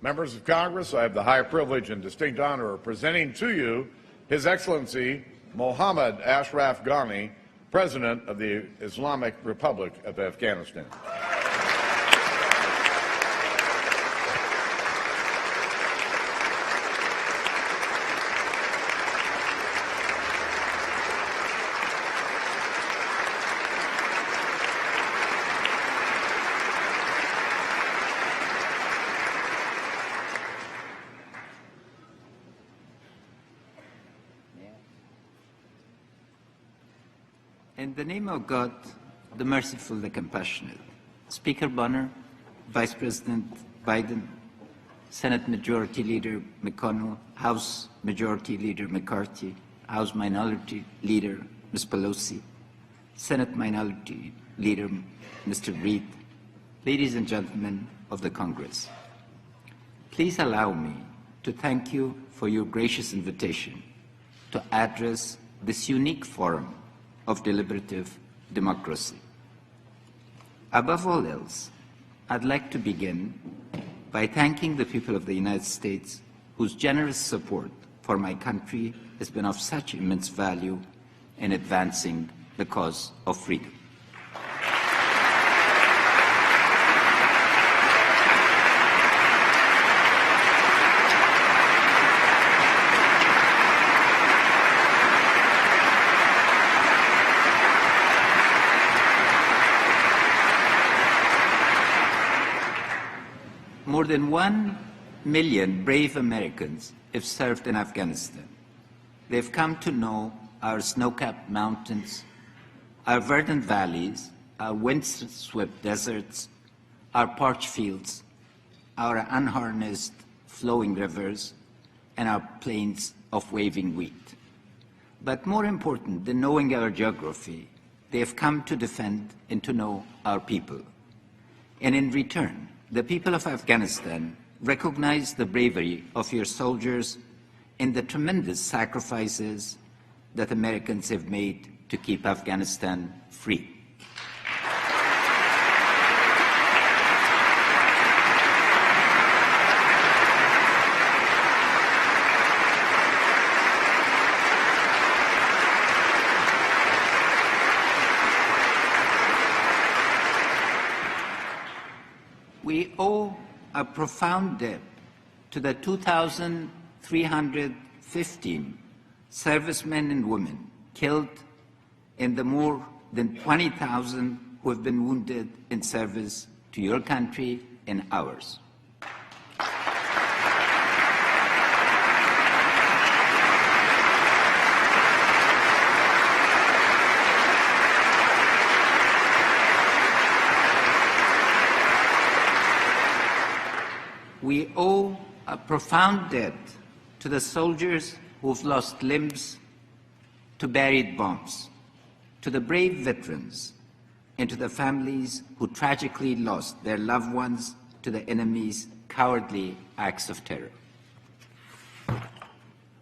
Members of Congress, I have the high privilege and distinct honor of presenting to you His Excellency Mohammad Ashraf Ghani, President of the Islamic Republic of Afghanistan. In the name of God, the merciful, the compassionate, Speaker Bonner, Vice President Biden, Senate Majority Leader McConnell, House Majority Leader McCarthy, House Minority Leader Ms. Pelosi, Senate Minority Leader Mr. Reid, ladies and gentlemen of the Congress, please allow me to thank you for your gracious invitation to address this unique forum of deliberative democracy. Above all else, I'd like to begin by thanking the people of the United States whose generous support for my country has been of such immense value in advancing the cause of freedom. More than 1 million brave Americans have served in Afghanistan. They've come to know our snow-capped mountains, our verdant valleys, our wind-swept deserts, our parched fields, our unharnessed flowing rivers, and our plains of waving wheat. But more important than knowing our geography, they have come to defend and to know our people. And in return, the people of Afghanistan recognize the bravery of your soldiers and the tremendous sacrifices that Americans have made to keep Afghanistan free. We owe a profound debt to the 2,315 servicemen and women killed and the more than 20,000 who have been wounded in service to your country and ours. We owe a profound debt to the soldiers who've lost limbs to buried bombs, to the brave veterans, and to the families who tragically lost their loved ones to the enemy's cowardly acts of terror.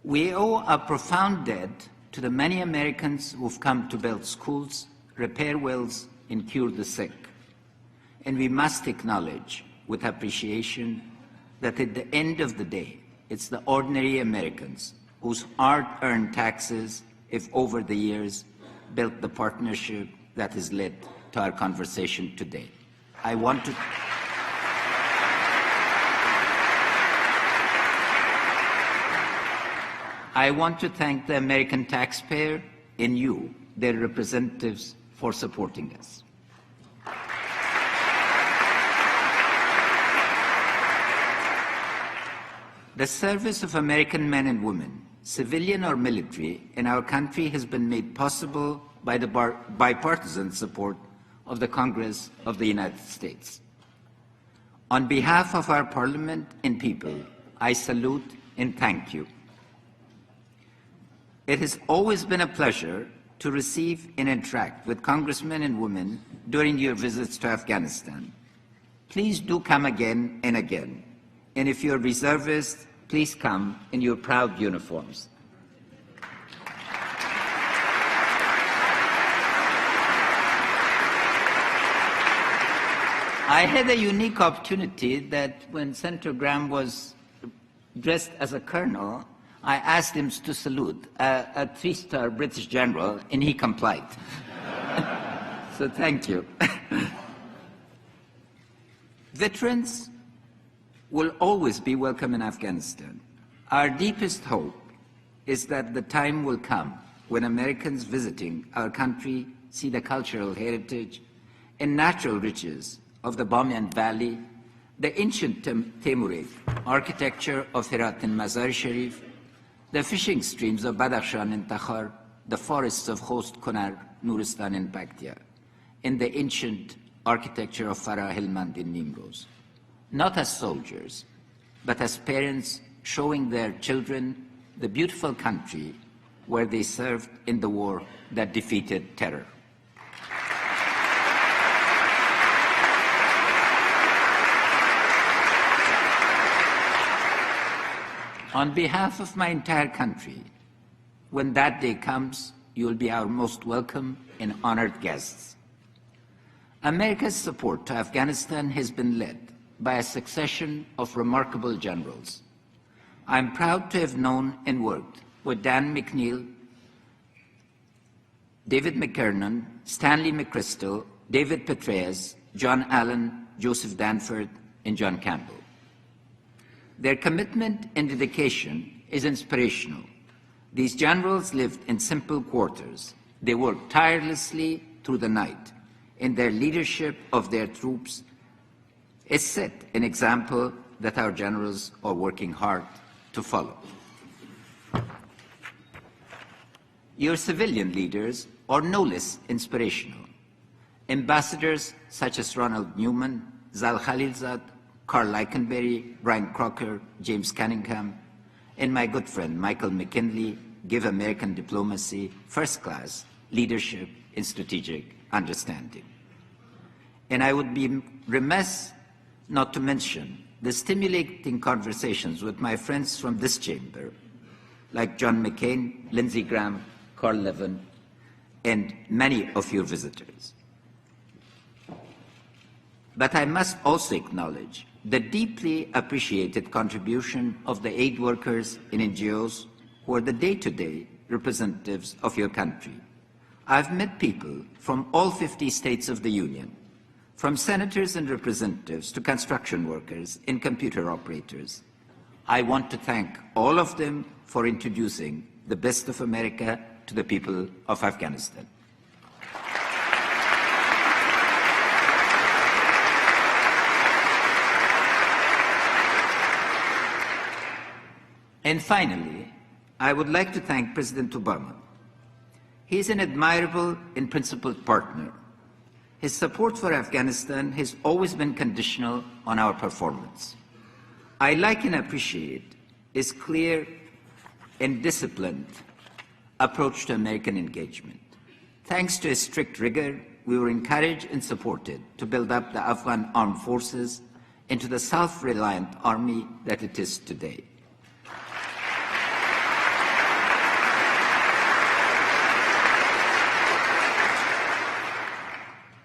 We owe a profound debt to the many Americans who've come to build schools, repair wells, and cure the sick. And we must acknowledge with appreciation that at the end of the day, it's the ordinary Americans whose hard-earned taxes have over the years built the partnership that has led to our conversation today. I want to thank the American taxpayer and you, their representatives, for supporting us. The service of American men and women, civilian or military, in our country has been made possible by the bipartisan support of the Congress of the United States. On behalf of our Parliament and people, I salute and thank you. It has always been a pleasure to receive and interact with congressmen and women during your visits to Afghanistan. Please do come again and again. And if you're reservists, please come in your proud uniforms. I had a unique opportunity that when Senator Graham was dressed as a colonel, I asked him to salute a three-star British general, and he complied. So thank you. Veterans will always be welcome in Afghanistan. Our deepest hope is that the time will come when Americans visiting our country see the cultural heritage and natural riches of the Bamiyan Valley, the ancient Timurid architecture of Herat and Mazar Sharif, the fishing streams of Badakhshan and Takhar, the forests of Khost, Kunar, Nuristan and Paktia, and the ancient architecture of Farah, Helmand and Nimroz. Not as soldiers, but as parents showing their children the beautiful country where they served in the war that defeated terror. On behalf of my entire country, when that day comes, you will be our most welcome and honored guests. America's support to Afghanistan has been led by a succession of remarkable generals. I'm proud to have known and worked with Dan McNeill, David McKernan, Stanley McChrystal, David Petraeus, John Allen, Joseph Danforth, and John Campbell. Their commitment and dedication is inspirational. These generals lived in simple quarters. They worked tirelessly through the night, and their leadership of their troops is set an example that our generals are working hard to follow. Your civilian leaders are no less inspirational. Ambassadors such as Ronald Newman, Zal Khalilzad, Carl Leikenberry, Brian Crocker, James Cunningham, and my good friend Michael McKinley give American diplomacy first-class leadership and strategic understanding. And I would be remiss not to mention the stimulating conversations with my friends from this chamber, like John McCain, Lindsey Graham, Carl Levin, and many of your visitors. But I must also acknowledge the deeply appreciated contribution of the aid workers and NGOs who are the day-to-day representatives of your country. I've met people from all 50 states of the Union, from senators and representatives to construction workers and computer operators. I want to thank all of them for introducing the best of America to the people of Afghanistan. And finally, I would like to thank President Obama. He is an admirable and principled partner. His support for Afghanistan has always been conditional on our performance. I like and appreciate his clear and disciplined approach to American engagement. Thanks to his strict rigor, we were encouraged and supported to build up the Afghan armed forces into the self-reliant army that it is today.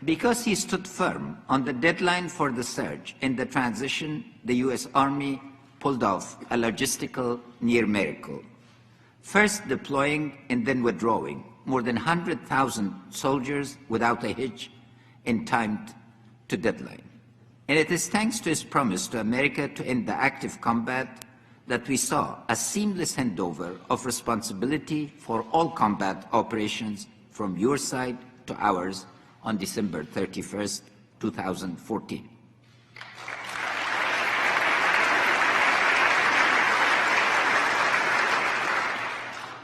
Because he stood firm on the deadline for the surge and the transition, the U.S. Army pulled off a logistical near miracle. First deploying and then withdrawing more than 100,000 soldiers without a hitch and timed to deadline. And it is thanks to his promise to America to end the active combat that we saw a seamless handover of responsibility for all combat operations from your side to ours on December 31st, 2014.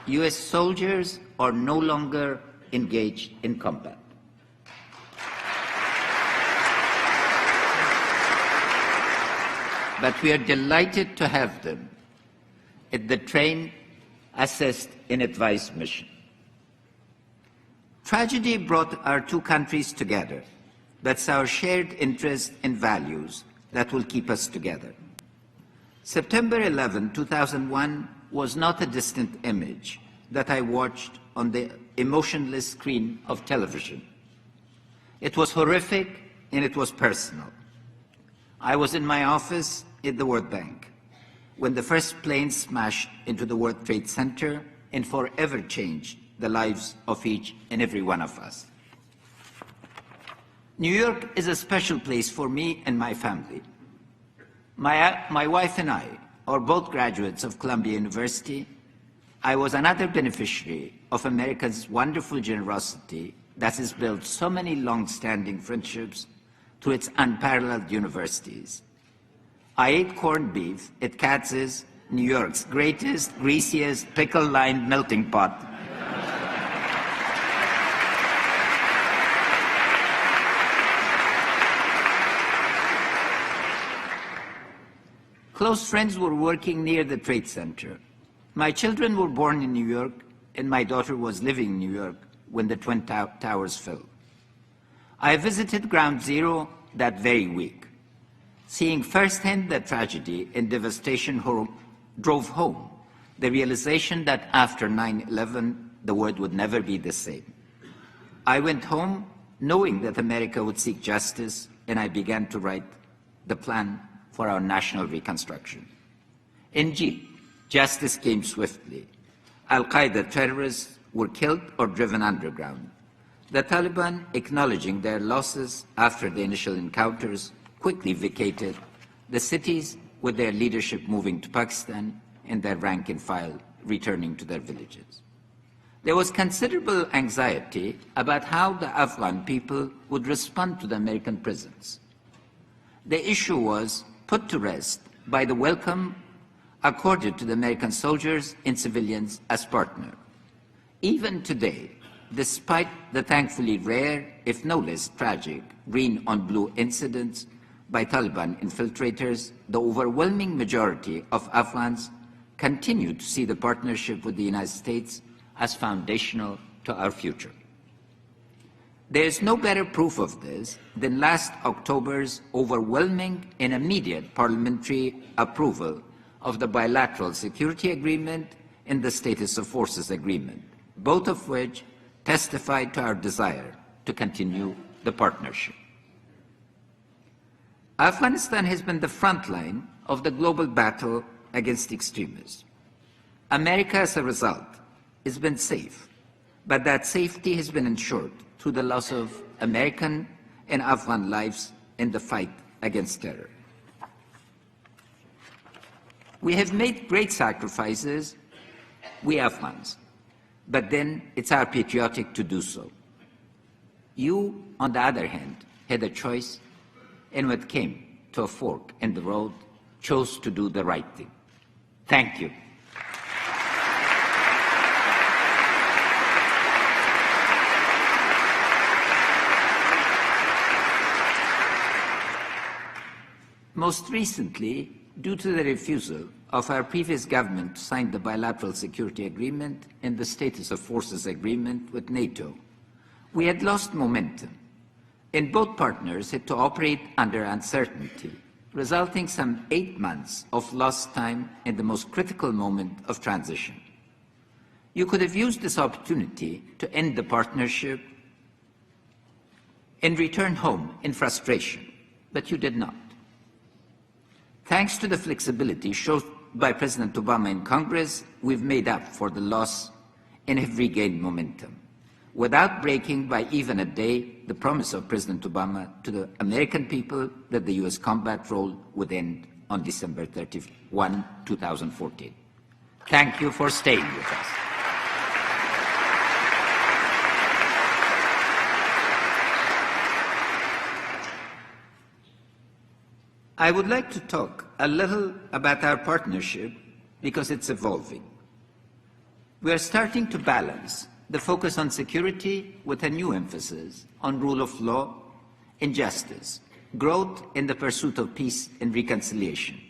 U.S. soldiers are no longer engaged in combat. But we are delighted to have them at the train, assist, and advise mission. Tragedy brought our two countries together. That's our shared interests and values that will keep us together. September 11, 2001 was not a distant image that I watched on the emotionless screen of television. It was horrific and it was personal. I was in my office at the World Bank when the first plane smashed into the World Trade Center and forever changed the lives of each and every one of us. New York is a special place for me and my family. My wife and I are both graduates of Columbia University. I was another beneficiary of America's wonderful generosity that has built so many long-standing friendships through its unparalleled universities. I ate corned beef at Katz's, New York's greatest, greasiest, pickle-lined melting pot. Close friends were working near the Trade Center. My children were born in New York, and my daughter was living in New York when the Twin Towers fell. I visited Ground Zero that very week. Seeing firsthand the tragedy and devastation drove home the realization that after 9/11, the world would never be the same. I went home knowing that America would seek justice, and I began to write the plan for our national reconstruction. Indeed, justice came swiftly. Al-Qaeda terrorists were killed or driven underground. The Taliban, acknowledging their losses after the initial encounters, quickly vacated the cities, with their leadership moving to Pakistan and their rank and file returning to their villages. There was considerable anxiety about how the Afghan people would respond to the American presence. The issue was put to rest by the welcome accorded to the American soldiers and civilians as partners. Even today, despite the thankfully rare, if no less tragic, green-on-blue incidents by Taliban infiltrators, the overwhelming majority of Afghans continue to see the partnership with the United States as foundational to our future. There is no better proof of this than last October's overwhelming and immediate parliamentary approval of the bilateral security agreement and the status of forces agreement, both of which testified to our desire to continue the partnership. Afghanistan has been the front line of the global battle against extremism. America, as a result, has been safe, but that safety has been ensured through the loss of American and Afghan lives in the fight against terror. We have made great sacrifices, we Afghans, but then it's our patriotic to do so. You, on the other hand, had a choice, and when it came to a fork in the road, chose to do the right thing. Thank you. Most recently, due to the refusal of our previous government to sign the bilateral security agreement and the status of forces agreement with NATO, we had lost momentum, and both partners had to operate under uncertainty, resulting some 8 months of lost time in the most critical moment of transition. You could have used this opportunity to end the partnership and return home in frustration, but you did not. Thanks to the flexibility shown by President Obama in Congress, we've made up for the loss and have regained momentum, without breaking by even a day the promise of President Obama to the American people that the U.S. combat role would end on December 31, 2014. Thank you for staying with us. I would like to talk a little about our partnership because it's evolving. We are starting to balance the focus on security with a new emphasis on rule of law and justice, growth in the pursuit of peace and reconciliation.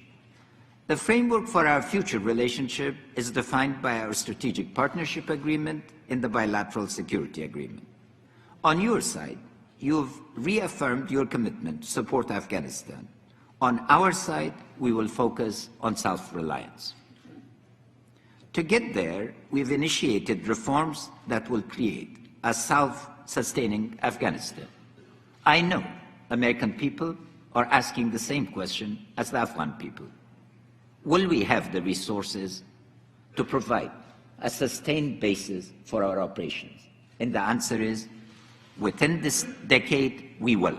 The framework for our future relationship is defined by our strategic partnership agreement and the bilateral security agreement. On your side, you've reaffirmed your commitment to support Afghanistan. On our side, we will focus on self-reliance. To get there, we've initiated reforms that will create a self-sustaining Afghanistan. I know American people are asking the same question as the Afghan people. Will we have the resources to provide a sustained basis for our operations? And the answer is, within this decade, we will.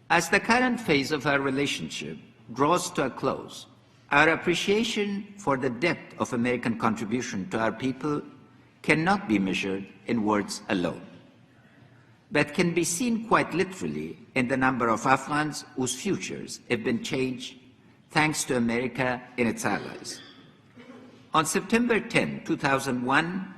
As the current phase of our relationship draws to a close, our appreciation for the depth of American contribution to our people cannot be measured in words alone, but can be seen quite literally in the number of Afghans whose futures have been changed thanks to America and its allies. On September 10, 2001,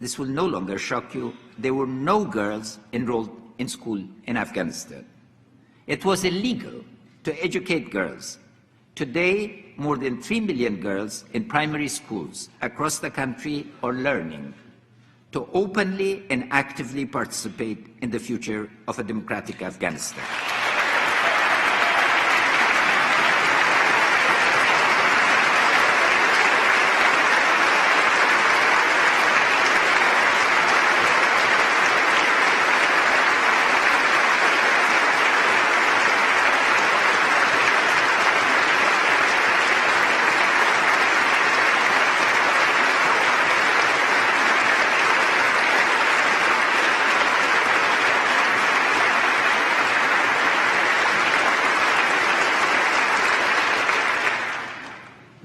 this will no longer shock you, there were no girls enrolled in school in Afghanistan. It was illegal to educate girls. Today, more than 3 million girls in primary schools across the country are learning to openly and actively participate in the future of a democratic Afghanistan.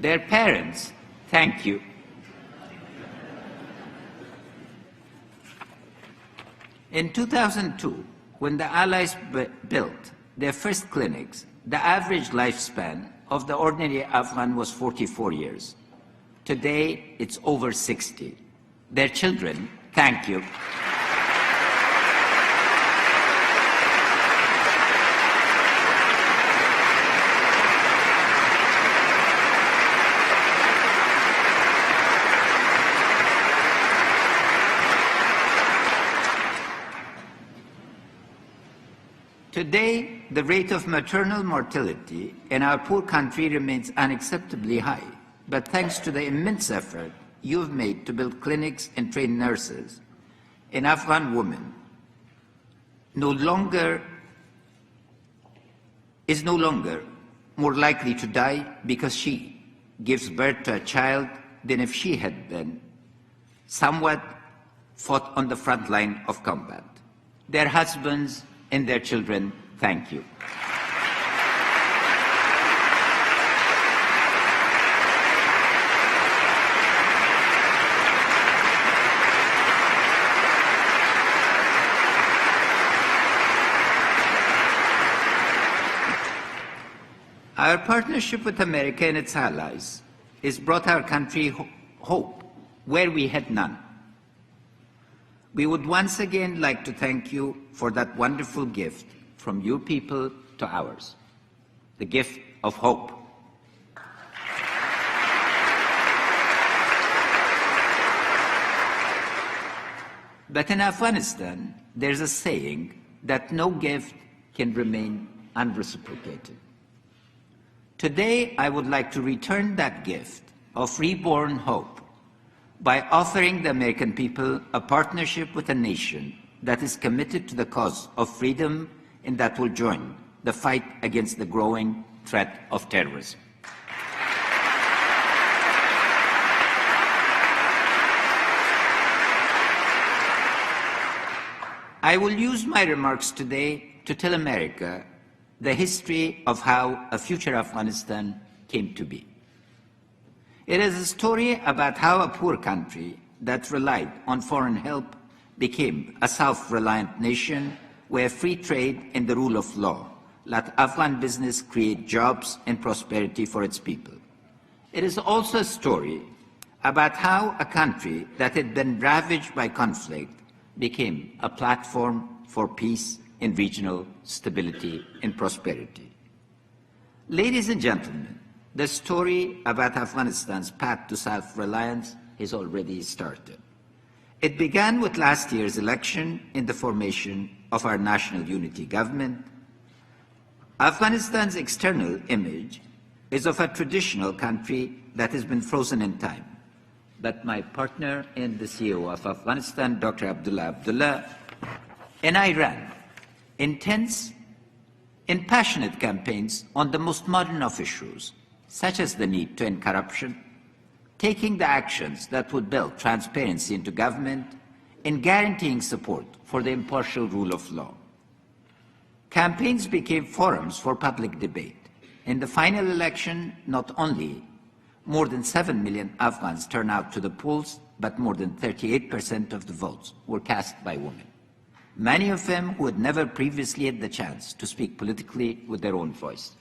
Their parents, thank you. In 2002, when the Allies built their first clinics, the average lifespan of the ordinary Afghan was 44 years. Today, it's over 60. Their children, thank you. Today, the rate of maternal mortality in our poor country remains unacceptably high, but thanks to the immense effort you've made to build clinics and train nurses, an Afghan woman is no longer more likely to die because she gives birth to a child than if she had been somewhat fought on the front line of combat. Their husbands and their children, thank you. Our partnership with America and its allies has brought our country hope where we had none. We would once again like to thank you for that wonderful gift from your people to ours, the gift of hope. But in Afghanistan, there's a saying that no gift can remain unreciprocated. Today, I would like to return that gift of reborn hope by offering the American people a partnership with a nation that is committed to the cause of freedom and that will join the fight against the growing threat of terrorism. I will use my remarks today to tell America the history of how a future Afghanistan came to be. It is a story about how a poor country that relied on foreign help became a self-reliant nation where free trade and the rule of law let Afghan business create jobs and prosperity for its people. It is also a story about how a country that had been ravaged by conflict became a platform for peace and regional stability and prosperity. Ladies and gentlemen, the story about Afghanistan's path to self-reliance has already started. It began with last year's election and the formation of our national unity government. Afghanistan's external image is of a traditional country that has been frozen in time. But my partner and the CEO of Afghanistan, Dr. Abdullah, and I ran intense and passionate campaigns on the most modern of issues, such as the need to end corruption, taking the actions that would build transparency into government, and guaranteeing support for the impartial rule of law. Campaigns became forums for public debate. In the final election, not only more than 7 million Afghans turned out to the polls, but more than 38% of the votes were cast by women, many of them who had never previously had the chance to speak politically with their own voice.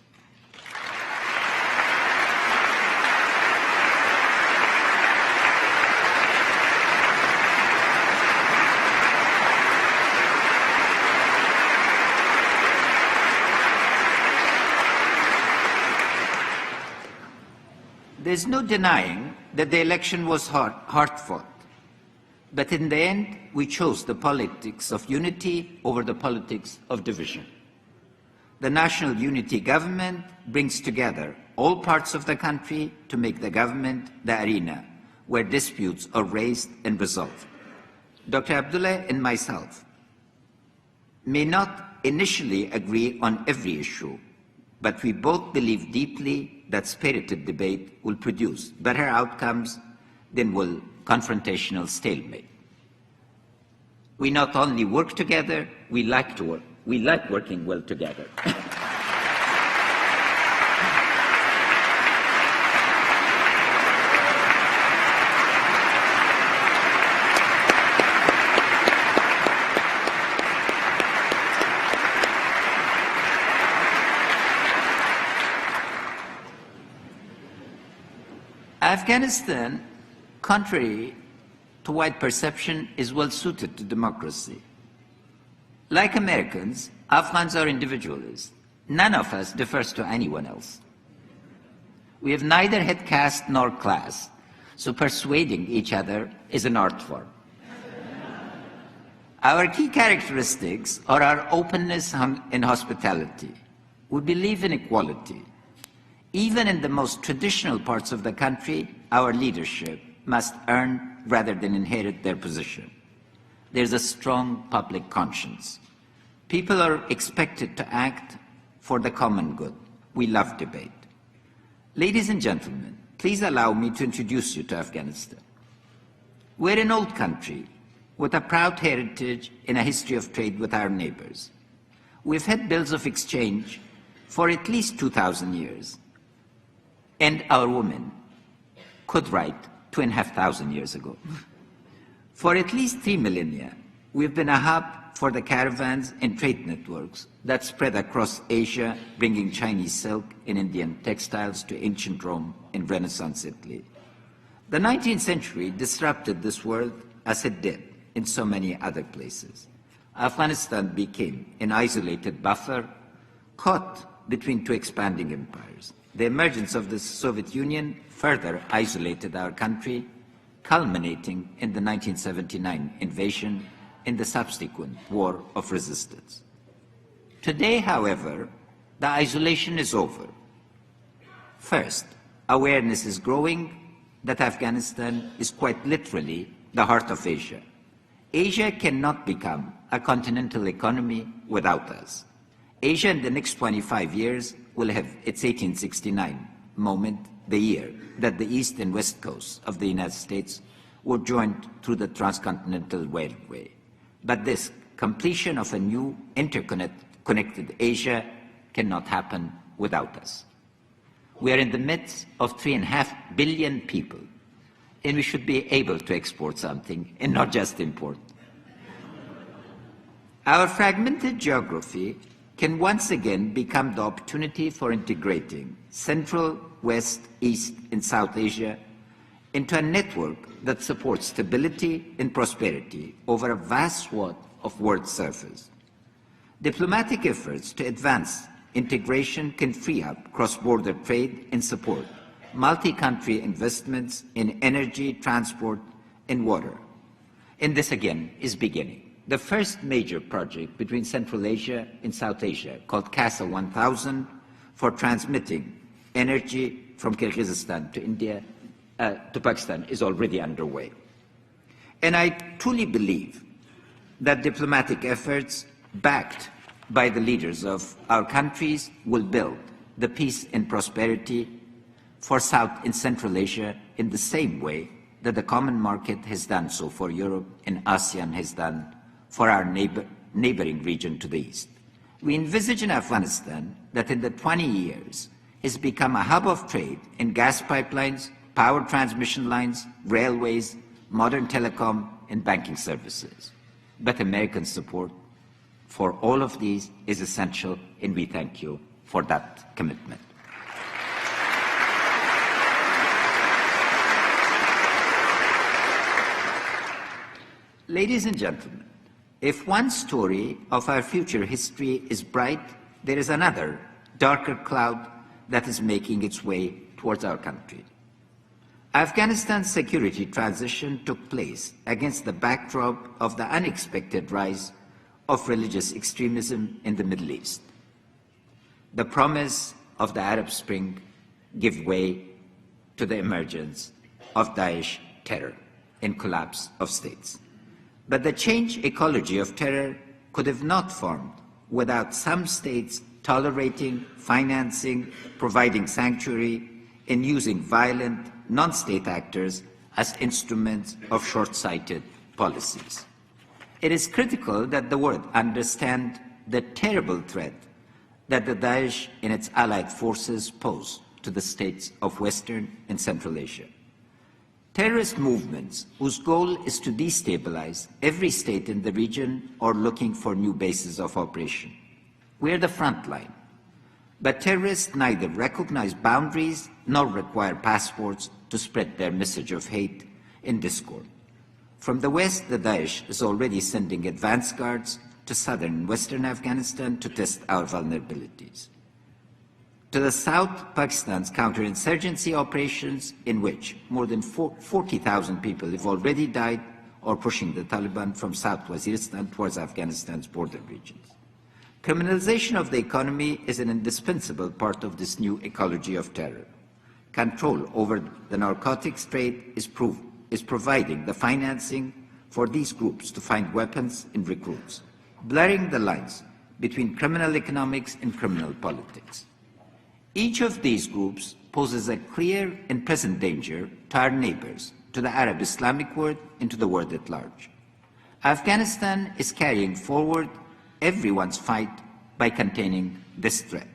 There's no denying that the election was hard-fought. But in the end, we chose the politics of unity over the politics of division. The National Unity Government brings together all parts of the country to make the government the arena where disputes are raised and resolved. Dr. Abdullah and myself may not initially agree on every issue, but we both believe deeply that spirited debate will produce better outcomes than will confrontational stalemate. We not only work together, we like working well together. Afghanistan, contrary to wide perception, is well suited to democracy. Like Americans, Afghans are individualists. None of us differs to anyone else. We have neither had caste nor class, so persuading each other is an art form. Our key characteristics are our openness and hospitality. We believe in equality. Even in the most traditional parts of the country, our leadership must earn rather than inherit their position. There's a strong public conscience. People are expected to act for the common good. We love debate. Ladies and gentlemen, please allow me to introduce you to Afghanistan. We're an old country with a proud heritage and a history of trade with our neighbors. We've had bills of exchange for at least 2,000 years. And our women could write 2,500 years ago. For at least 3 millennia, we've been a hub for the caravans and trade networks that spread across Asia, bringing Chinese silk and Indian textiles to ancient Rome and Renaissance Italy. The 19th century disrupted this world as it did in so many other places. Afghanistan became an isolated buffer caught between two expanding empires. The emergence of the Soviet Union further isolated our country, culminating in the 1979 invasion and the subsequent war of resistance. Today, however, the isolation is over. First, awareness is growing that Afghanistan is quite literally the heart of Asia. Asia cannot become a continental economy without us. Asia in the next 25 years will have its 1869 moment, the year that the east and west coasts of the United States were joined through the transcontinental railway. But this completion of a new interconnected Asia cannot happen without us. We are in the midst of 3.5 billion people, and we should be able to export something and not just import. Our fragmented geography can once again become the opportunity for integrating Central, West, East, and South Asia into a network that supports stability and prosperity over a vast swath of world surface. Diplomatic efforts to advance integration can free up cross-border trade and support multi-country investments in energy, transport, and water. And this again is beginning. The first major project between Central Asia and South Asia, called CASA 1000, for transmitting energy from Kyrgyzstan to India, to Pakistan is already underway. And I truly believe that diplomatic efforts backed by the leaders of our countries will build the peace and prosperity for South and Central Asia in the same way that the common market has done so for Europe and ASEAN has done for our neighboring region to the east. We envisage in Afghanistan that in the 20 years has become a hub of trade in gas pipelines, power transmission lines, railways, modern telecom, and banking services. But American support for all of these is essential, and we thank you for that commitment. Ladies and gentlemen, if one story of our future history is bright, there is another, darker cloud that is making its way towards our country. Afghanistan's security transition took place against the backdrop of the unexpected rise of religious extremism in the Middle East. The promise of the Arab Spring gave way to the emergence of Daesh terror and collapse of states. But the changed ecology of terror could have not formed without some states tolerating, financing, providing sanctuary, and using violent, non-state actors as instruments of short-sighted policies. It is critical that the world understand the terrible threat that the Daesh and its allied forces pose to the states of Western and Central Asia. Terrorist movements whose goal is to destabilize every state in the region are looking for new bases of operation. We are the front line. But terrorists neither recognize boundaries nor require passports to spread their message of hate and discord. From the west, the Daesh is already sending advance guards to southern and western Afghanistan to test our vulnerabilities. To the south, Pakistan's counterinsurgency operations, in which more than 40,000 people have already died, are pushing the Taliban from South Waziristan towards Afghanistan's border regions. Criminalization of the economy is an indispensable part of this new ecology of terror. Control over the narcotics trade is providing the financing for these groups to find weapons and recruits, blurring the lines between criminal economics and criminal politics. Each of these groups poses a clear and present danger to our neighbors, to the Arab Islamic world, and to the world at large. Afghanistan is carrying forward everyone's fight by containing this threat.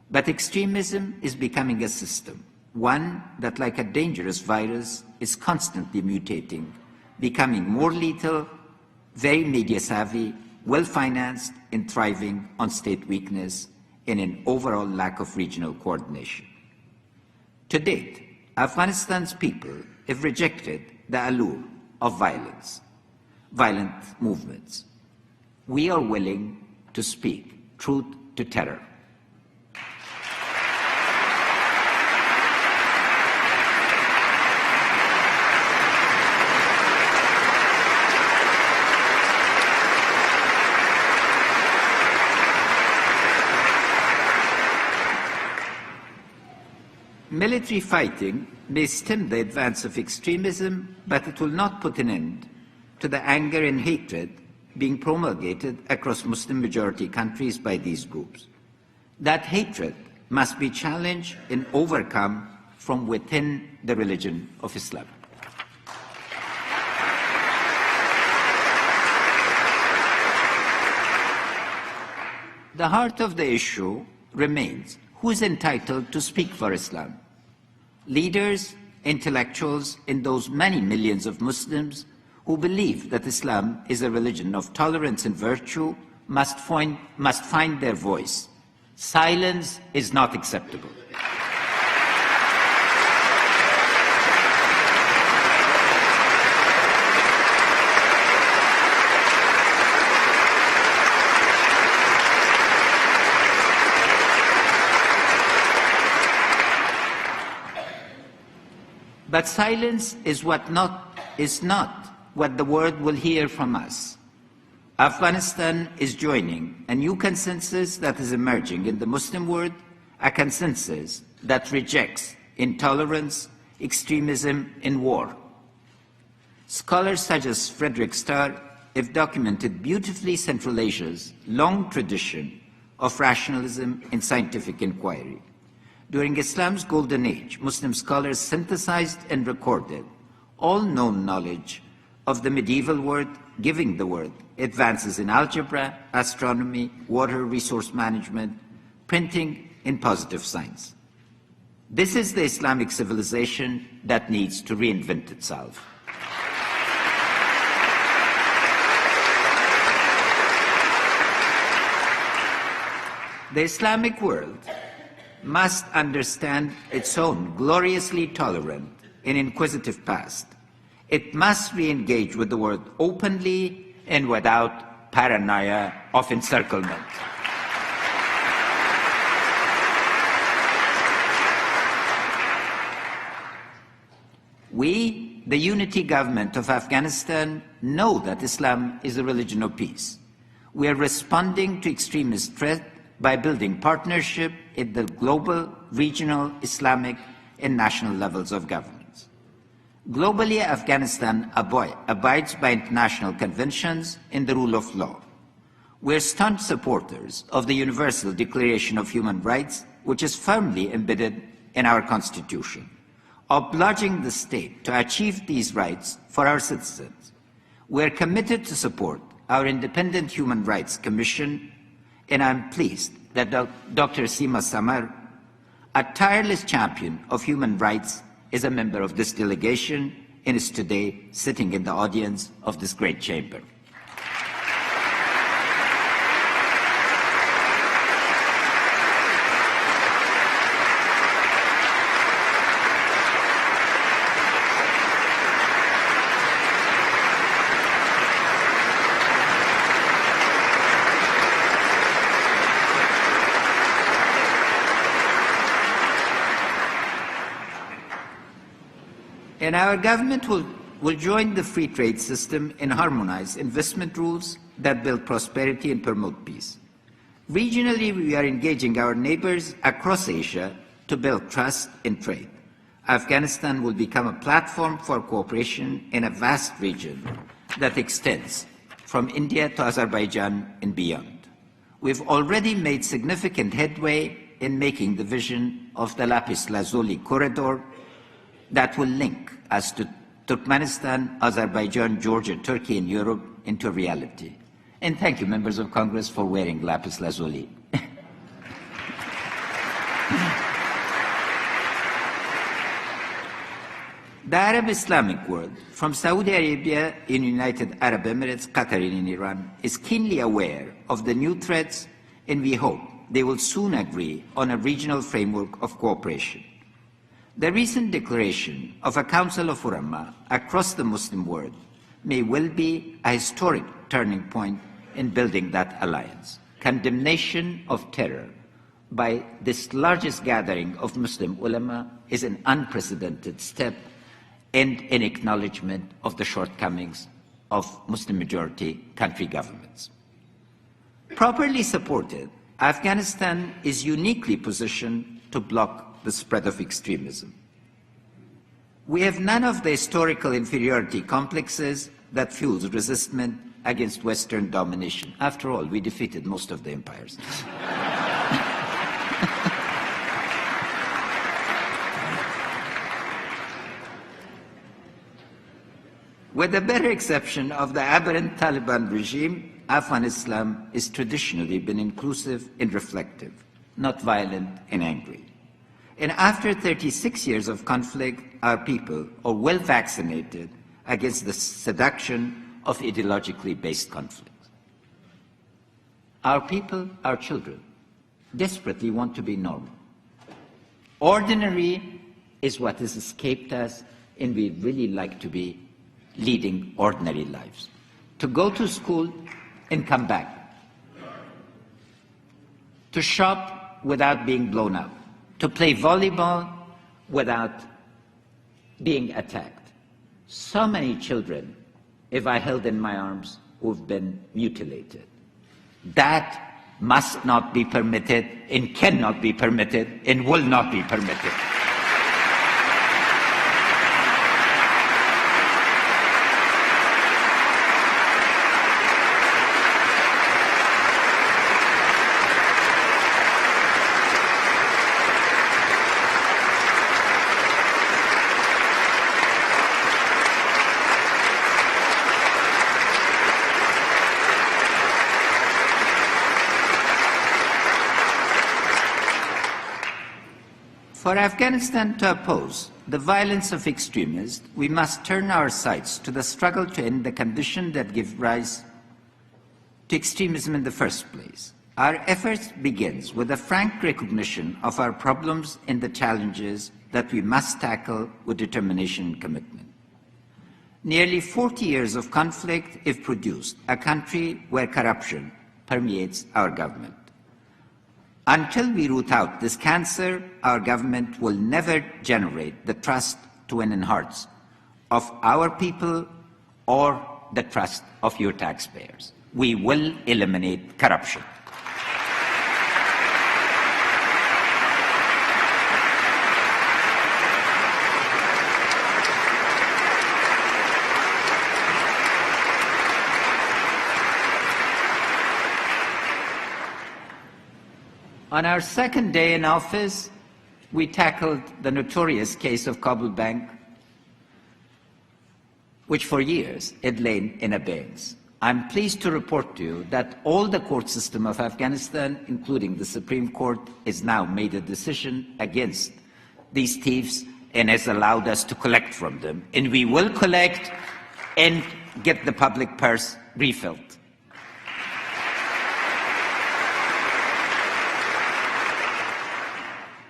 But extremism is becoming a system, one that, like a dangerous virus, is constantly mutating, becoming more lethal, very media-savvy, well-financed, and thriving on state weakness and an overall lack of regional coordination. To date, Afghanistan's people have rejected the allure of violent movements. We are willing to speak truth to terror. Military fighting may stem the advance of extremism, but it will not put an end to the anger and hatred being promulgated across Muslim-majority countries by these groups. That hatred must be challenged and overcome from within the religion of Islam. The heart of the issue remains who is entitled to speak for Islam. Leaders, intellectuals, and those many millions of Muslims who believe that Islam is a religion of tolerance and virtue must find their voice. Silence is not acceptable. But silence is not what the world will hear from us. Afghanistan is joining a new consensus that is emerging in the Muslim world, a consensus that rejects intolerance, extremism, and war. Scholars such as Frederick Starr have documented beautifully Central Asia's long tradition of rationalism and scientific inquiry. During Islam's golden age, Muslim scholars synthesized and recorded all known knowledge of the medieval world, giving the world advances in algebra, astronomy, water resource management, printing, and positive science. This is the Islamic civilization that needs to reinvent itself. The Islamic world must understand its own gloriously tolerant and inquisitive past. It must re-engage with the world openly and without paranoia of encirclement. We, the unity government of Afghanistan, know that Islam is a religion of peace. We are responding to extremist threat by building partnership at the global, regional, Islamic, and national levels of governance. Globally, Afghanistan abides by international conventions and the rule of law. We're staunch supporters of the Universal Declaration of Human Rights, which is firmly embedded in our Constitution, obliging the state to achieve these rights for our citizens. We're committed to support our independent Human Rights Commission, and I'm pleased that Dr. Seema Samar, a tireless champion of human rights, is a member of this delegation and is today sitting in the audience of this great chamber. And our government will join the free trade system and harmonize investment rules that build prosperity and promote peace. Regionally, we are engaging our neighbors across Asia to build trust in trade. Afghanistan will become a platform for cooperation in a vast region that extends from India to Azerbaijan and beyond. We've already made significant headway in making the vision of the Lapis Lazuli corridor that will link us to Turkmenistan, Azerbaijan, Georgia, Turkey, and Europe into reality. And thank you, members of Congress, for wearing lapis lazuli. The Arab Islamic world, from Saudi Arabia in United Arab Emirates, Qatar, and Iran, is keenly aware of the new threats, and we hope they will soon agree on a regional framework of cooperation. The recent declaration of a Council of Ulama across the Muslim world may well be a historic turning point in building that alliance. Condemnation of terror by this largest gathering of Muslim ulama is an unprecedented step and an acknowledgement of the shortcomings of Muslim-majority country governments. Properly supported, Afghanistan is uniquely positioned to block the spread of extremism. We have none of the historical inferiority complexes that fuels resistance against Western domination. After all, we defeated most of the empires. With the better exception of the aberrant Taliban regime, Afghan Islam has traditionally been inclusive and reflective, not violent and angry. And after 36 years of conflict, our people are well vaccinated against the seduction of ideologically based conflicts. Our people, our children, desperately want to be normal. Ordinary is what has escaped us, and we really like to be leading ordinary lives. To go to school and come back. To shop without being blown up. To play volleyball without being attacked. So many children, if I held in my arms, who've been mutilated. That must not be permitted and cannot be permitted and will not be permitted. For Afghanistan to oppose the violence of extremists, we must turn our sights to the struggle to end the conditions that give rise to extremism in the first place. Our efforts begins with a frank recognition of our problems and the challenges that we must tackle with determination and commitment. Nearly 40 years of conflict have produced a country where corruption permeates our government. Until we root out this cancer, our government will never generate the trust to win in hearts of our people or the trust of your taxpayers. We will eliminate corruption. On our second day in office, we tackled the notorious case of Kabul Bank, which for years had lain in abeyance. I'm pleased to report to you that all the court system of Afghanistan, including the Supreme Court, has now made a decision against these thieves and has allowed us to collect from them. And we will collect and get the public purse refilled.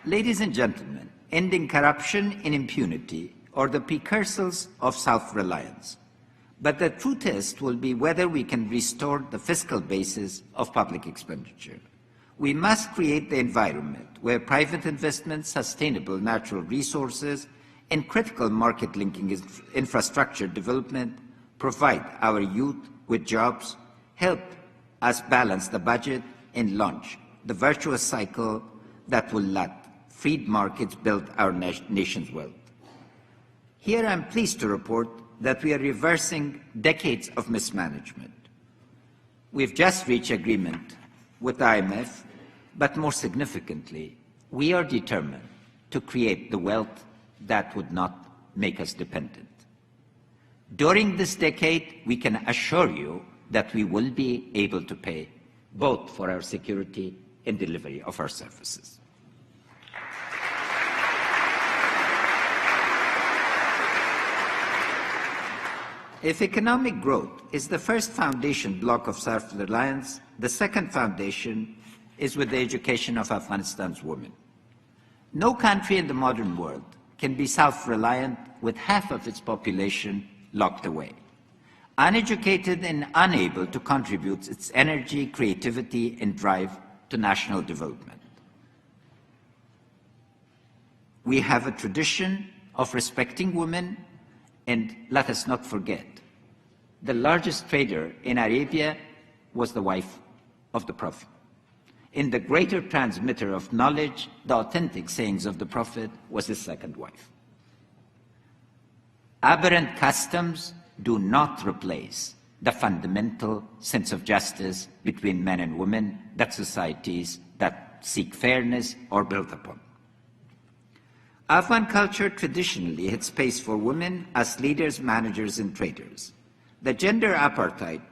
Ladies and gentlemen, ending corruption and impunity are the precursors of self-reliance. But the true test will be whether we can restore the fiscal basis of public expenditure. We must create the environment where private investment, sustainable natural resources, and critical market-linking infrastructure development provide our youth with jobs, help us balance the budget, and launch the virtuous cycle that will let freed markets build our nation's wealth. Here I'm pleased to report that we are reversing decades of mismanagement. We've just reached agreement with the IMF, but more significantly, we are determined to create the wealth that would not make us dependent. During this decade, we can assure you that we will be able to pay both for our security and delivery of our services. If economic growth is the first foundation block of self-reliance, the second foundation is with the education of Afghanistan's women. No country in the modern world can be self-reliant with half of its population locked away, uneducated and unable to contribute its energy, creativity, and drive to national development. We have a tradition of respecting women. And let us not forget, the largest trader in Arabia was the wife of the Prophet. And the greater transmitter of knowledge, the authentic sayings of the Prophet, was his second wife. Aberrant customs do not replace the fundamental sense of justice between men and women that societies that seek fairness are built upon. Afghan culture traditionally had space for women as leaders, managers, and traders. The gender apartheid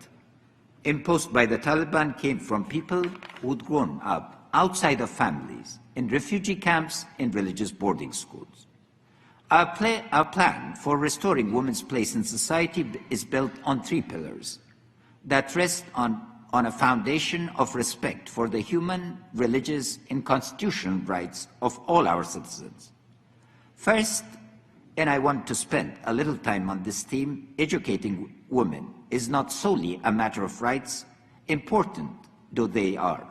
imposed by the Taliban came from people who'd grown up outside of families, in refugee camps, and religious boarding schools. Our plan for restoring women's place in society is built on three pillars that rest on a foundation of respect for the human, religious, and constitutional rights of all our citizens. First, and I want to spend a little time on this theme, educating women is not solely a matter of rights, important though they are.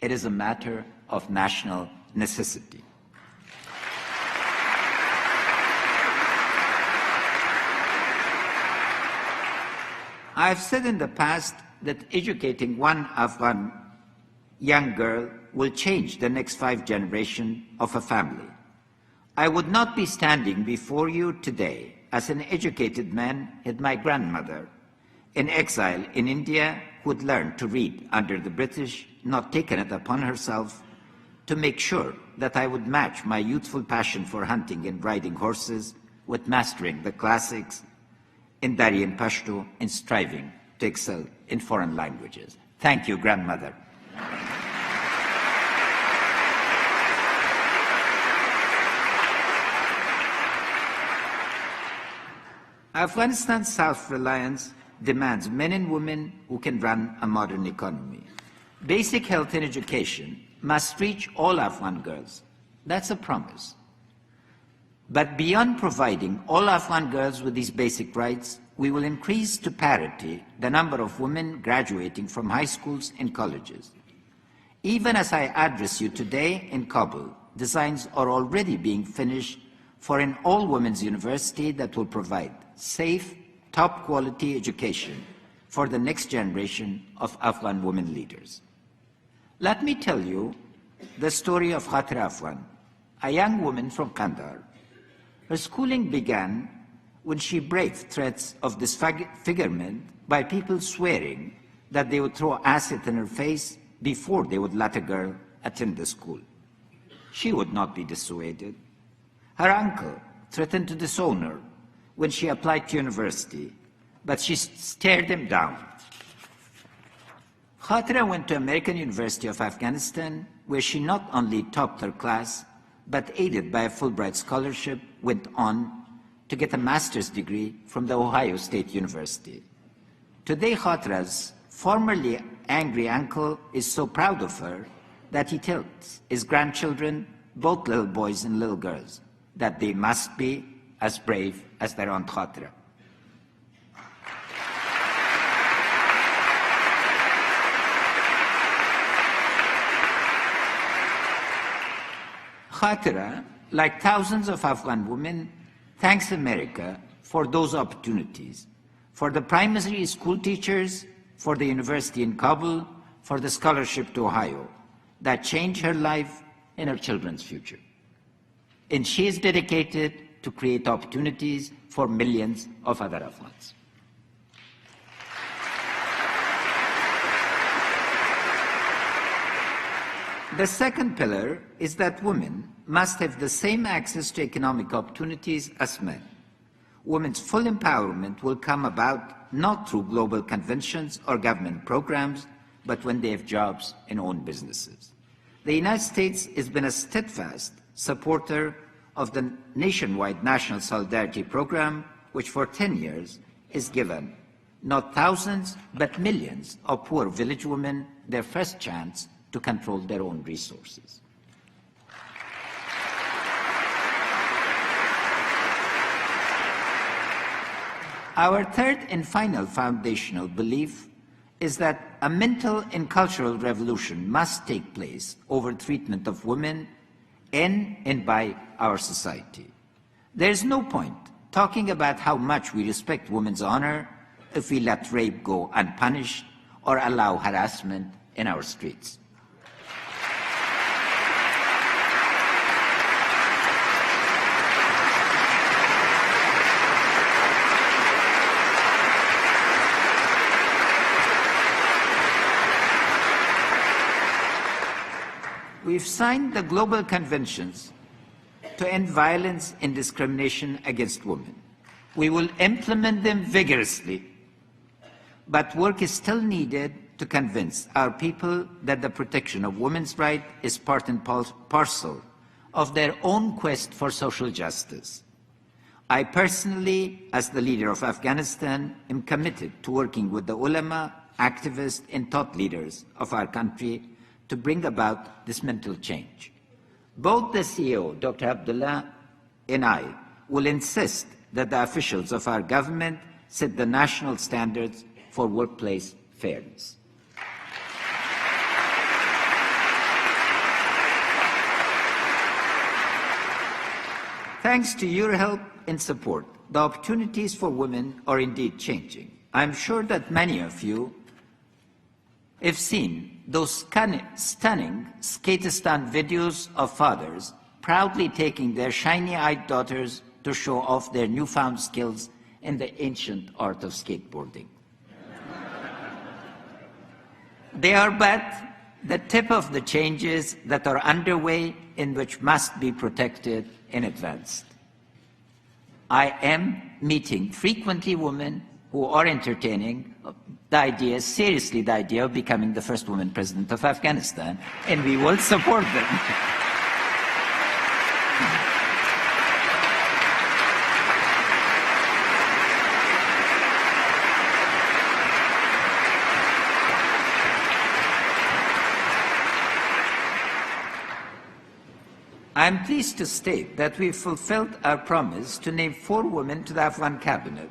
It is a matter of national necessity. I've said in the past that educating one Afghan young girl will change the next 5 generations of a family. I would not be standing before you today as an educated man had my grandmother, in exile in India, who had learned to read under the British, not taken it upon herself to make sure that I would match my youthful passion for hunting and riding horses with mastering the classics in Dari and Pashto and striving to excel in foreign languages. Thank you, grandmother. Afghanistan's self-reliance demands men and women who can run a modern economy. Basic health and education must reach all Afghan girls. That's a promise. But beyond providing all Afghan girls with these basic rights, we will increase to parity the number of women graduating from high schools and colleges. Even as I address you today in Kabul, designs are already being finished for an all-women's university that will provide safe, top-quality education for the next generation of Afghan women leaders. Let me tell you the story of Khatira Afghan, a young woman from Kandahar. Her schooling began when she braved threats of disfigurement by people swearing that they would throw acid in her face before they would let a girl attend the school. She would not be dissuaded. Her uncle threatened to disown her when she applied to university, but she stared him down. Khatira went to American University of Afghanistan, where she not only topped her class, but aided by a Fulbright scholarship, went on to get a master's degree from the Ohio State University. Today, Khatira's formerly angry uncle is so proud of her that he tells his grandchildren, both little boys and little girls, that they must be as brave as their Aunt Khatira. Khatira, like thousands of Afghan women, thanks America for those opportunities, for the primary school teachers, for the university in Kabul, for the scholarship to Ohio, that changed her life and her children's future. And she is dedicated to create opportunities for millions of other Afghans. The second pillar is that women must have the same access to economic opportunities as men. Women's full empowerment will come about not through global conventions or government programs, but when they have jobs and own businesses. The United States has been a steadfast supporter of the nationwide National Solidarity Program, which for 10 years has given not thousands, but millions of poor village women their first chance to control their own resources. Our third and final foundational belief is that a mental and cultural revolution must take place over treatment of women in and by our society. There is no point talking about how much we respect women's honor if we let rape go unpunished or allow harassment in our streets. We've signed the global conventions to end violence and discrimination against women. We will implement them vigorously, but work is still needed to convince our people that the protection of women's rights is part and parcel of their own quest for social justice. I personally, as the leader of Afghanistan, am committed to working with the ulama, activists, and thought leaders of our country to bring about this mental change. Both the CEO, Dr. Abdullah, and I will insist that the officials of our government set the national standards for workplace fairness. Thanks to your help and support, the opportunities for women are indeed changing. I'm sure that many of you If seen, those stunning Skatistan videos of fathers proudly taking their shiny-eyed daughters to show off their newfound skills in the ancient art of skateboarding. They are but the tip of the changes that are underway and which must be protected in advance. I am meeting frequently women who are entertaining seriously the idea of becoming the first woman president of Afghanistan, and we will support them. I am pleased to state that we fulfilled our promise to name 4 women to the Afghan cabinet,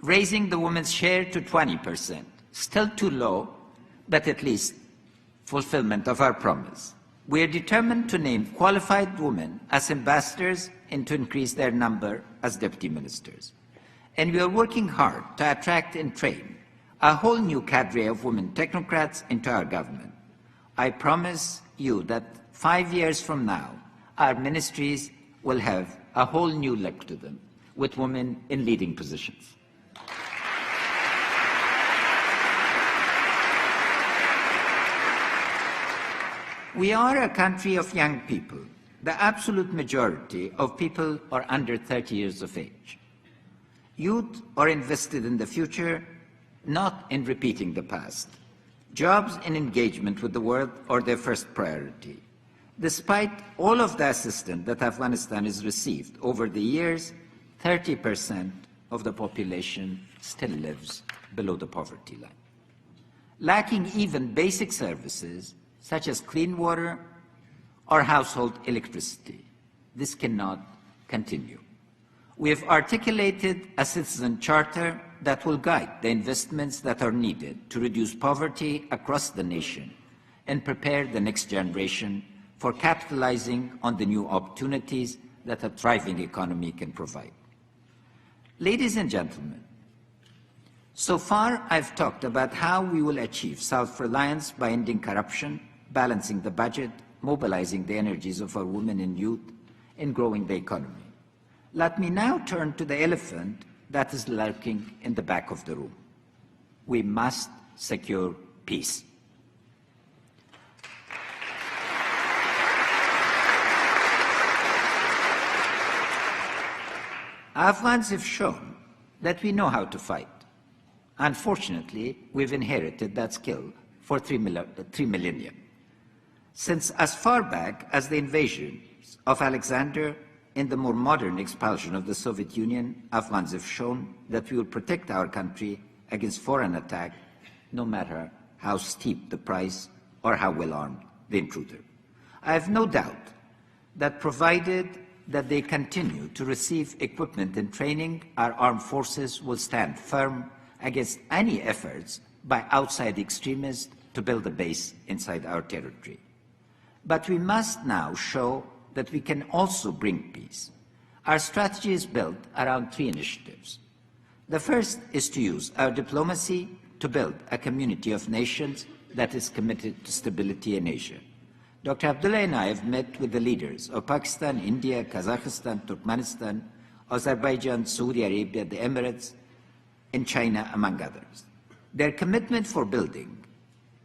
raising the women's share to 20%. Still too low, but at least fulfillment of our promise. We are determined to name qualified women as ambassadors and to increase their number as deputy ministers. And we are working hard to attract and train a whole new cadre of women technocrats into our government. I promise you that 5 years from now, our ministries will have a whole new look to them, with women in leading positions. We are a country of young people. The absolute majority of people are under 30 years of age. Youth are invested in the future, not in repeating the past. Jobs and engagement with the world are their first priority. Despite all of the assistance that Afghanistan has received over the years, 30% of the population still lives below the poverty line, lacking even basic services such as clean water or household electricity. This cannot continue. We have articulated a citizen charter that will guide the investments that are needed to reduce poverty across the nation and prepare the next generation for capitalizing on the new opportunities that a thriving economy can provide. Ladies and gentlemen, so far I've talked about how we will achieve self-reliance by ending corruption, balancing the budget, mobilizing the energies of our women and youth, and growing the economy. Let me now turn to the elephant that is lurking in the back of the room. We must secure peace. Afghans have shown that we know how to fight. Unfortunately, we've inherited that skill for 3 millennia. Since as far back as the invasions of Alexander and the more modern expulsion of the Soviet Union, Afghans have shown that we will protect our country against foreign attack, no matter how steep the price or how well armed the intruder. I have no doubt that provided that they continue to receive equipment and training, our armed forces will stand firm against any efforts by outside extremists to build a base inside our territory. But we must now show that we can also bring peace. Our strategy is built around 3 initiatives. The first is to use our diplomacy to build a community of nations that is committed to stability in Asia. Dr. Abdullah and I have met with the leaders of Pakistan, India, Kazakhstan, Turkmenistan, Azerbaijan, Saudi Arabia, the Emirates, and China, among others. Their commitment for building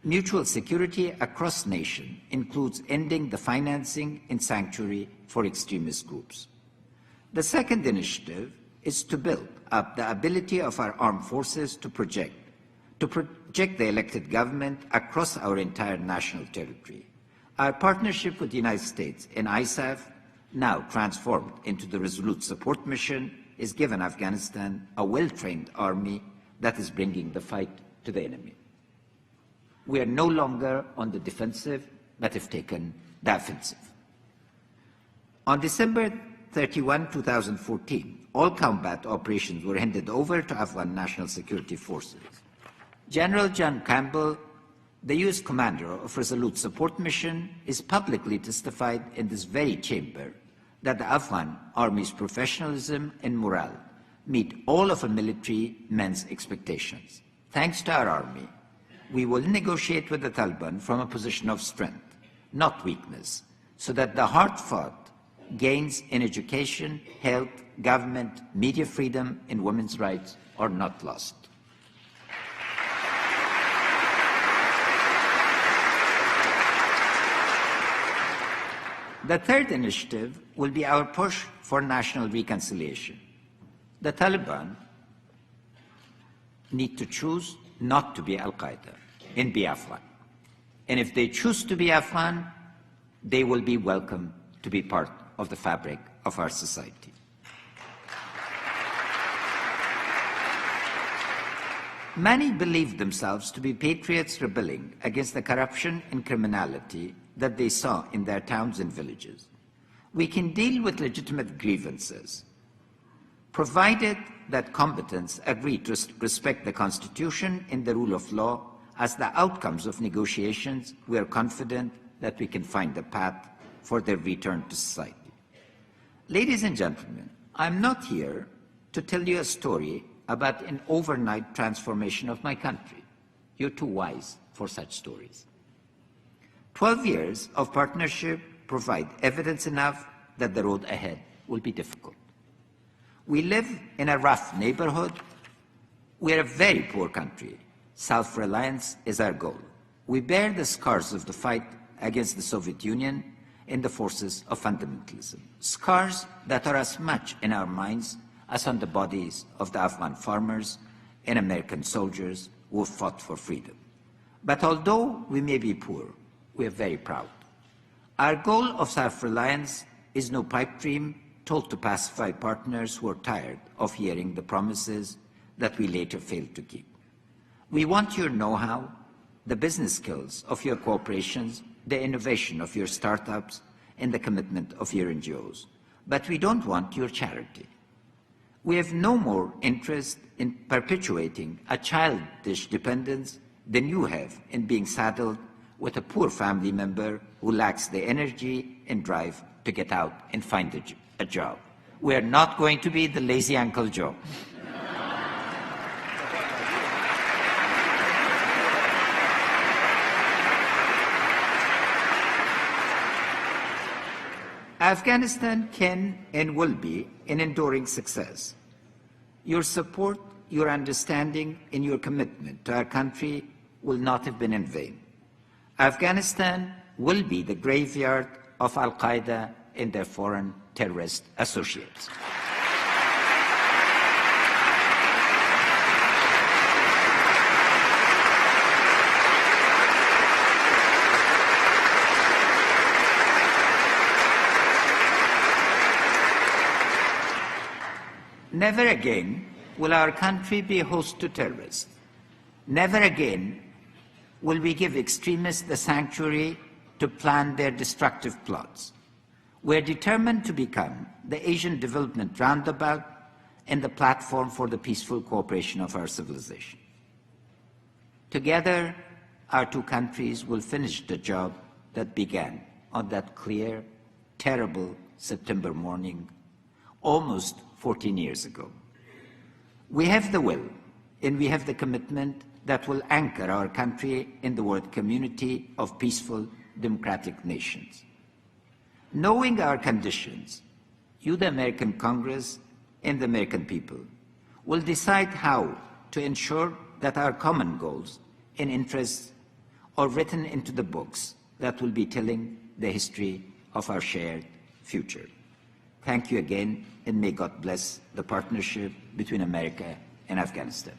mutual security across nations includes ending the financing and sanctuary for extremist groups. The second initiative is to build up the ability of our armed forces to project the elected government across our entire national territory. Our partnership with the United States and ISAF, now transformed into the Resolute Support Mission, is given Afghanistan a well-trained army that is bringing the fight to the enemy. We are no longer on the defensive, but have taken the offensive. On December 31, 2014, all combat operations were handed over to Afghan National Security Forces. General John Campbell, the U.S. commander of Resolute Support Mission, is publicly testified in this very chamber that the Afghan Army's professionalism and morale meet all of a military man's expectations. Thanks to our Army, we will negotiate with the Taliban from a position of strength, not weakness, so that the hard-fought gains in education, health, government, media freedom, and women's rights are not lost. The third initiative will be our push for national reconciliation. The Taliban need to choose not to be Al-Qaeda and be Afghan. And if they choose to be Afghan, they will be welcome to be part of the fabric of our society. Many believe themselves to be patriots rebelling against the corruption and criminality that they saw in their towns and villages. We can deal with legitimate grievances, provided that combatants agree to respect the Constitution and the rule of law. As the outcomes of negotiations, we are confident that we can find a path for their return to society. Ladies and gentlemen, I'm not here to tell you a story about an overnight transformation of my country. You're too wise for such stories. 12 years of partnership provide evidence enough that the road ahead will be difficult. We live in a rough neighborhood. We're a very poor country. Self-reliance is our goal. We bear the scars of the fight against the Soviet Union and the forces of fundamentalism, scars that are as much in our minds as on the bodies of the Afghan farmers and American soldiers who have fought for freedom. But although we may be poor, we are very proud. Our goal of self-reliance is no pipe dream told to pacify partners who are tired of hearing the promises that we later failed to keep. We want your know-how, the business skills of your corporations, the innovation of your startups, and the commitment of your NGOs. But we don't want your charity. We have no more interest in perpetuating a childish dependence than you have in being saddled with a poor family member who lacks the energy and drive to get out and find a job. We are not going to be the lazy Uncle Joe. Afghanistan can and will be an enduring success. Your support, your understanding, and your commitment to our country will not have been in vain. Afghanistan will be the graveyard of Al-Qaeda and their foreign terrorist associates. Never again will our country be a host to terrorists. Never again will we give extremists the sanctuary to plan their destructive plots. We are determined to become the Asian development roundabout and the platform for the peaceful cooperation of our civilization. Together, our two countries will finish the job that began on that clear, terrible September morning, almost 14 years ago. We have the will and we have the commitment that will anchor our country in the world community of peaceful, democratic nations. Knowing our conditions, you, the American Congress, and the American people will decide how to ensure that our common goals and interests are written into the books that will be telling the history of our shared future. Thank you again, and may God bless the partnership between America and Afghanistan.